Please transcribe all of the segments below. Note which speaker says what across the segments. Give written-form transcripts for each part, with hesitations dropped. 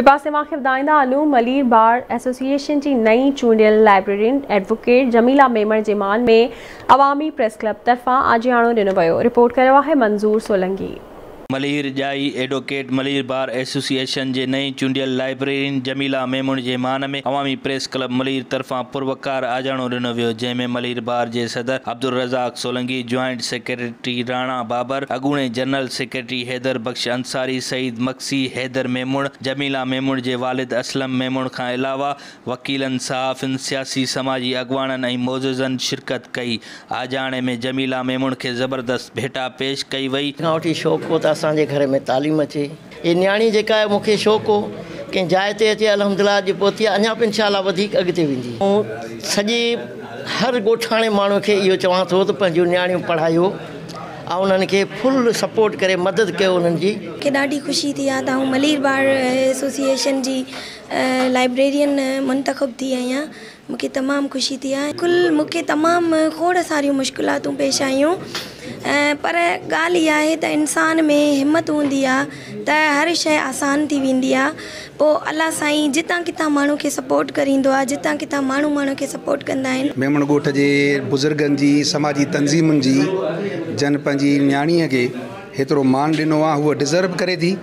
Speaker 1: पासे मां ॿुधाईंदा हलूं मलीर बार एसोसिएशन की नई चूंडियल लाइब्रेरियन एडवोकेट जमीला मेमण जे मान में अवामी प्रेस क्लब तरफां आजियाणो ॾिनो वियो। रिपोर्ट कयो आहे मंजूर सोलंकी।
Speaker 2: मलीर जाई एडवोकेट मलीर बार एसोसिएशन के नई चूंडियल लाइब्रेरियन जमीला मेमण के मान में अवामी प्रेस क्लब मलीर तरफा पुरवकार आजाणो ॾिनो वियो, जैमें मलीर बार के सदर अब्दुल रज़ाक सोलंकी, जॉइंट सेक्रेटरी राणा बाबर, अगूणे जनरल सेक्रेटरी हैदर बख्श अंसारी, सईद मक्सी, हैदर मेमण, जमीला मेमण के वालिद असलम मेमण का अलावा वकीलन, सहाफ़िन, सियासी समाजी अगवानन और मोज़ज़न शिरकत कई। आजाणे में जमीला मेमण के ज़बरदस्त भेटा पेश कई वई।
Speaker 3: असांजे घर में तालीम अचे, ये न्याणी जेका है मूंखे शौक़ु हो कंहिं जाइ ते अचे अल्हम्दुलिल्लाह अॼु पहुती आहे, अञा बि इंशाअल्लाह वधीक अॻिते वेंदी। ऐं सॼे हर ॻोठाणे माण्हू खे इहो चवां थो त पंहिंजूं न्याणियूं पढ़ायो ऐं उन्हनि खे फुल सपोर्ट करे मदद कयो। उन्हनि जी
Speaker 4: मूंखे ॾाढी ख़ुशी थी आहे त आउं मलीर बार एसोसिएशन जी लाइब्रेरियन मुंतखब थी आहियां। मूंखे तमामु ख़ुशी थी आहे। कुल मूंखे तमामु खोड़ सारियूं मुश्किलातूं पेश आयूं, पर ॻाल्हि इहा आहे त इंसान में हिम्मत हूंदी आहे त हर शइ आसान थी वेंदी आहे। पोइ अल्लाह साईं जितां किथां माण्हू खे सपोर्ट करींदो आहे, जितां किथां माण्हू खे सपोर्ट कंदा आहिनि।
Speaker 5: मेमण ॻोठ जे बुज़ुर्गनि जी समाजी तंज़ीमुनि जी जन पंहिंजी न्याणीअ खे हेतिरो मान ॾिनो आहे, उहा डिज़र्व करे थी।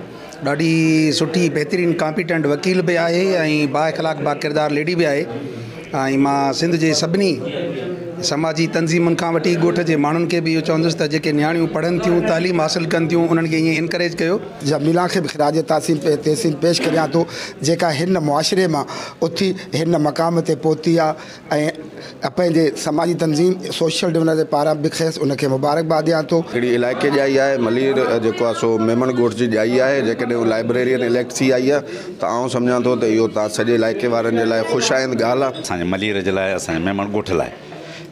Speaker 5: ॾाढी सुठी बहितरीनु कॉम्पिटेंट वकील बि आहे ऐं बा इख़लाक़ बा किरदार लेडी बि आहे। ऐं मां सिंध जे सभिनी समाजी तंज़ीमुनि खां वठी ॻोठ जे माण्हुनि खे बि इहो चवंदुसि त जेके न्याणियूं पढ़नि थियूं, तालीम हासिलु कनि थियूं, उन्हनि खे ईअं इनकरेज कयो।
Speaker 6: जमीला खे बि ख़िराज तहसील पेश करियां थो, जेका हिन मुआशिरे मां उथी हिन मक़ाम ते पहुती आहे ऐं पंहिंजे समाजी तंज़ीम सोशल डेवलपमेंट जे पारां बि खेसि उनखे मुबारकबाद ॾियां थो।
Speaker 7: हिकिड़ी इलाइक़े जाई आहे मलीर जेको आहे सो मेमण ॻोठ जी जाई आहे। जेकॾहिं उहा लाइब्रेरियन इलेक्ट थी आई आहे त आउं सम्झां थो त इहो तव्हां सॼे इलाइक़े वारनि जे लाइ ख़ुशि आहिनि ॻाल्हि आहे।
Speaker 8: असांजे मलीर जे लाइ, असांजे मेमण ॻोठ लाइ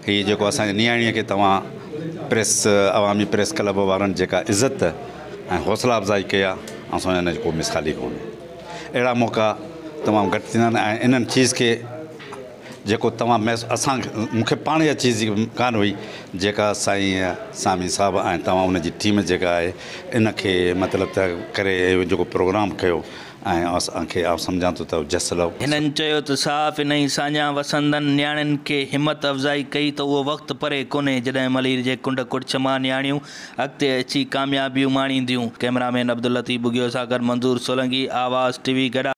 Speaker 8: हीअ जेको असांजे नियाणीअ खे तव्हां प्रेस अवामी प्रेस क्लब वारनि जेका इज़त ऐं हौसला अफ़ज़ाई कई आहे, ऐं सम्झा हिन जो को मिसाल ई कोन्हे। अहिड़ा मौक़ा तमामु घटि थींदा आहिनि ऐं इन्हनि चीज़ खे जेको तव्हां मूंखे पाण इहा चीज़ कान हुई जेका साईं सामी साहब ऐं तव्हां उनजी टीम जेका आहे इनखे मतिलबु त करे जेको प्रोग्राम कयो ऐं असांखे सम्झां थो त जसलो।
Speaker 2: हिननि चयो त साफ़ इन ई साञा वसंदनि न्याणियुनि खे हिमत अफ़ज़ाई कई त उहो वक़्तु परे कोन्हे जॾहिं मलीर जे कुंड कुड़छ मां न्याणियूं अॻिते अची कामयाबियूं माणींदियूं। कैमरामैन अब्दुल लतीफ़ बुगियो सां गॾु मंजूर सोलंकी, आवाज़ TV गॾा।